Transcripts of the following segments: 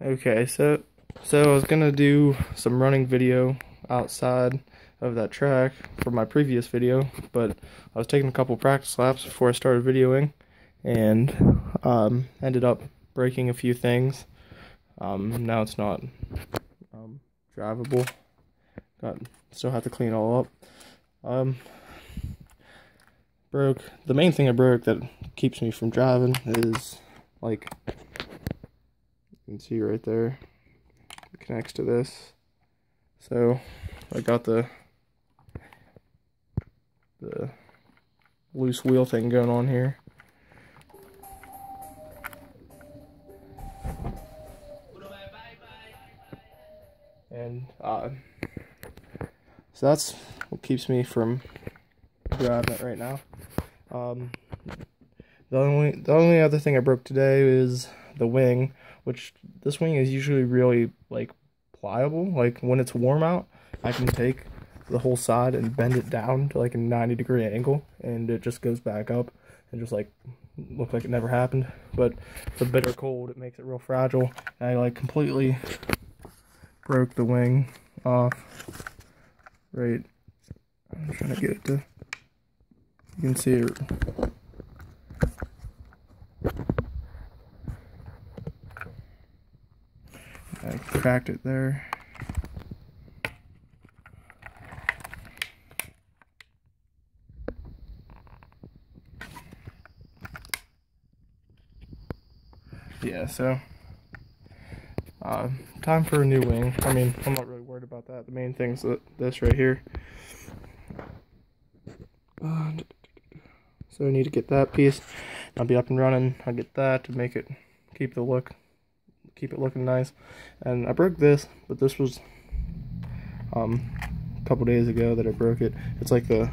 Okay, so I was gonna do some running video outside of that track for my previous video, but I was taking a couple practice laps before I started videoing, and ended up breaking a few things. Now it's not drivable. Still have to clean it all up. The main thing I broke that keeps me from driving is, like, you can see right there, it connects to this. So I got the loose wheel thing going on here. And so that's what keeps me from driving it right now. The only other thing I broke today is the wing, which this wing is usually really, like, pliable. Like, when it's warm out, I can take the whole side and bend it down to like a 90-degree angle, and it just goes back up and just like look like it never happened. But the bitter cold, it makes it real fragile. And I like completely broke the wing off. Right, I'm trying to get it to, you can see it. I cracked it there. Yeah, so time for a new wing. I mean, I'm not really worried about that. The main thing's this right here. So I need to get that piece. I'll be up and running. I'll get that to make it keep it looking nice. And I broke this, but this was a couple days ago that I broke it. It's like the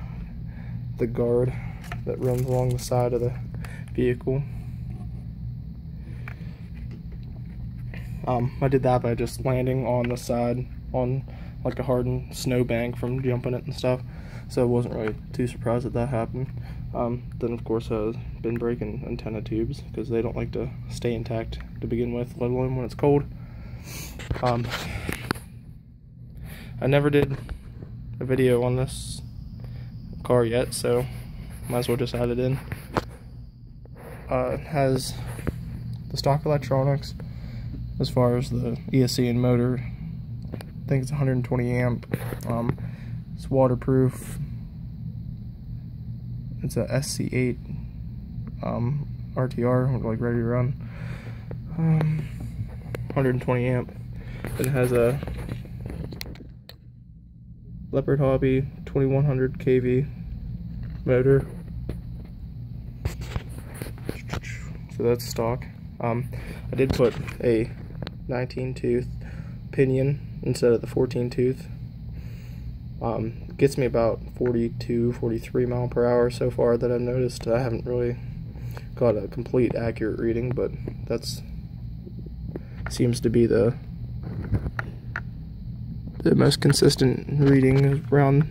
guard that runs along the side of the vehicle. I did that by just landing on the side on like a hardened snowbank from jumping it and stuff, so I wasn't really too surprised that happened. Then of course I've been breaking antenna tubes because they don't like to stay intact to begin with, let alone when it's cold. I never did a video on this car yet, so might as well just add it in. It has the stock electronics. As far as the ESC and motor, I think it's 120 amp. It's waterproof. It's a SC8 RTR, like ready to run. 120 amp. It has a Leopard Hobby 2100 kV motor. So that's stock. I did put a 19-tooth pinion instead of the 14-tooth. Gets me about 42, 43 mile per hour so far that I've noticed. I haven't really got a complete accurate reading, but that's seems to be the most consistent reading, around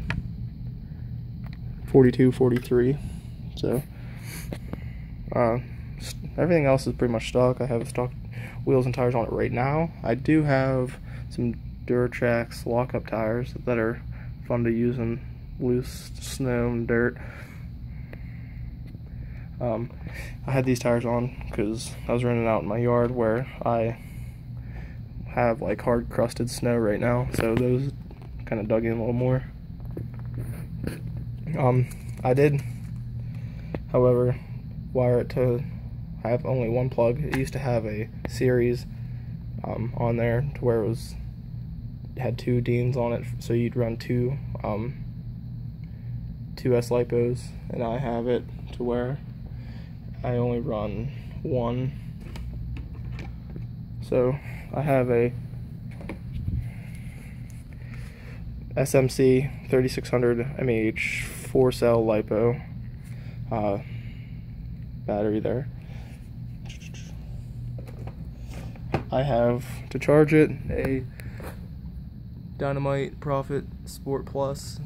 42, 43. So everything else is pretty much stock. I have stock wheels and tires on it right now. I do have some Duratrax lockup tires that are fun to use in loose snow and dirt. I had these tires on because I was running out in my yard where I have like hard crusted snow right now, so those kind of dug in a little more. I did, however, wire it to have only one plug. It used to have a series on there to where it had two Deans on it, so you'd run two S lipos, and I have it to where I only run one. So I have a SMC 3600 mAh 4-cell lipo battery there. I have, to charge it, a Dynamite Profit Sport Plus.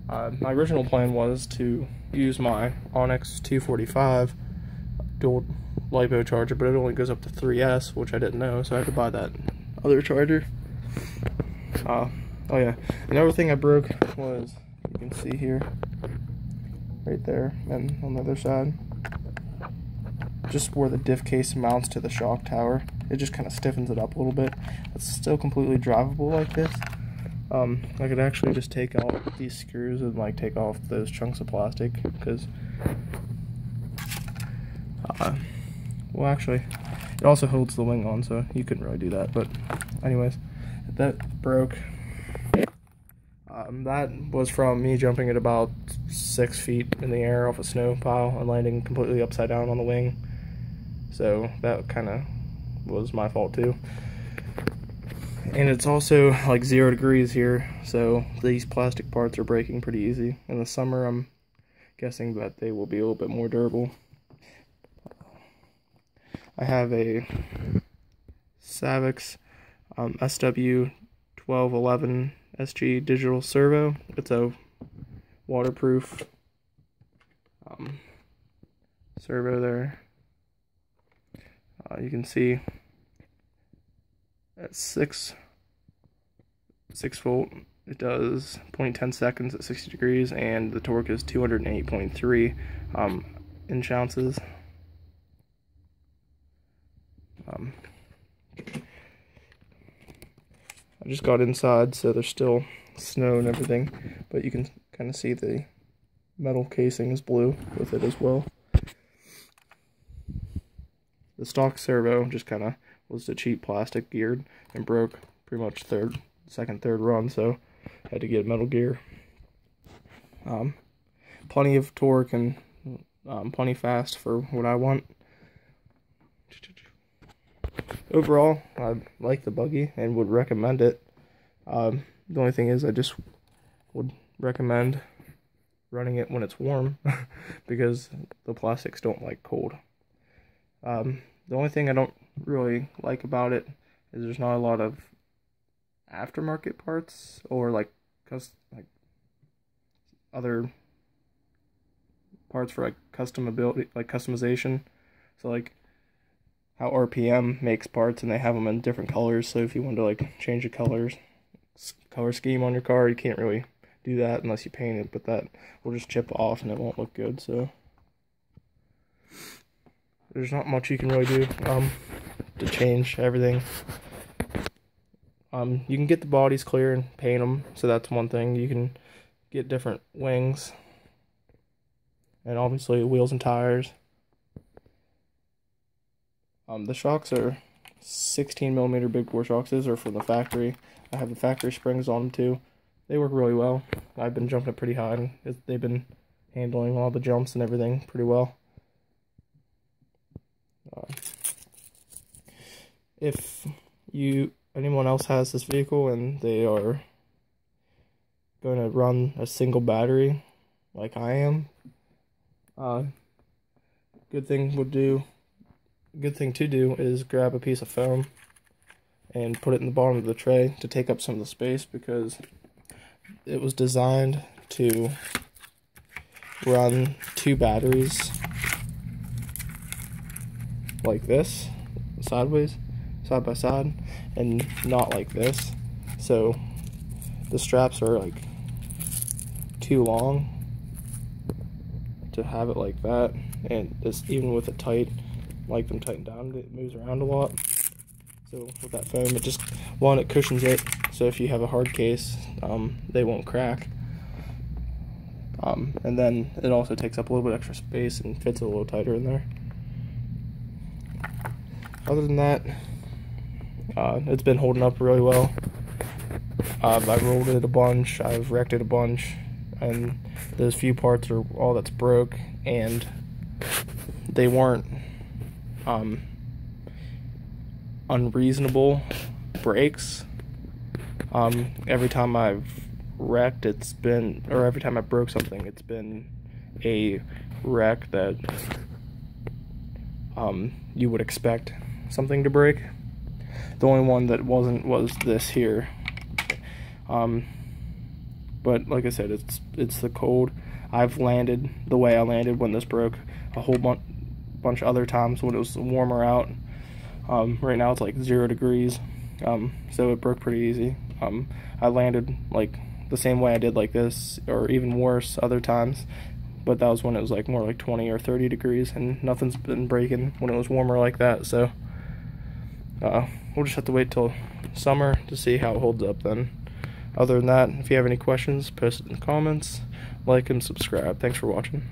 My original plan was to use my lx2e dual LiPo charger, but it only goes up to 3S, which I didn't know, so I had to buy that other charger. Oh yeah, another thing I broke was, you can see here, right there, and on the other side, just where the diff case mounts to the shock tower. It just kind of stiffens it up a little bit. It's still completely drivable like this. I could actually just take out these screws and like take off those chunks of plastic, because well, actually it also holds the wing on, so you couldn't really do that. But anyways, that broke. That was from me jumping at about 6 feet in the air off a snow pile and landing completely upside down on the wing. So that kind of was my fault too. And it's also like 0 degrees here, so these plastic parts are breaking pretty easy. In the summer, I'm guessing that they will be a little bit more durable. I have a Savix SW1211 SG digital servo. It's a waterproof servo there. You can see at 6 volt, it does 0.10 seconds at 60 degrees, and the torque is 208.3 inch ounces. I just got inside, so there's still snow and everything, but you can kind of see the metal casing is blue with it as well. The stock servo just kind of was the cheap plastic geared and broke pretty much second, third run, so I had to get metal gear. Plenty of torque and plenty fast for what I want. Overall, I like the buggy and would recommend it. The only thing is I just would recommend running it when it's warm because the plastics don't like cold. The only thing I don't really like about it is there's not a lot of aftermarket parts or like other parts for like customization. So like how RPM makes parts and they have them in different colors, so if you want to like change the color scheme on your car, you can't really do that unless you paint it, but that will just chip off and it won't look good. So there's not much you can really do to change everything. You can get the bodies clear and paint them, so that's one thing. You can get different wings and obviously wheels and tires. The shocks are 16mm big bore shocks. These are from the factory. I have the factory springs on them too. They work really well. I've been jumping pretty high, and they've been handling all the jumps and everything pretty well. If anyone else has this vehicle and they are going to run a single battery like I am, good thing to do is grab a piece of foam and put it in the bottom of the tray to take up some of the space, because it was designed to run 2 batteries like this, sideways, side by side, and not like this. So the straps are like too long to have it like that, and even with it tight, like them tightened down, it moves around a lot. So with that foam, it just, one, it cushions it, so if you have a hard case, they won't crack. And then it also takes up a little bit extra space and fits a little tighter in there. Other than that, it's been holding up really well. I've rolled it a bunch, I've wrecked it a bunch, and those few parts are all that's broke, and they weren't unreasonable breaks. Every time I've wrecked, every time I broke something, it's been a wreck that you would expect something to break. The only one that wasn't was this here. But like I said, it's the cold. I've landed the way I landed when this broke a whole bunch. bunch of other times when it was warmer out. Right now it's like 0 degrees, so it broke pretty easy. I landed like the same way I did like this, or even worse other times, but that was when it was like more like 20 or 30 degrees, and nothing's been breaking when it was warmer like that. So we'll just have to wait till summer to see how it holds up then. Other than that, if you have any questions, post it in the comments, like and subscribe. Thanks for watching.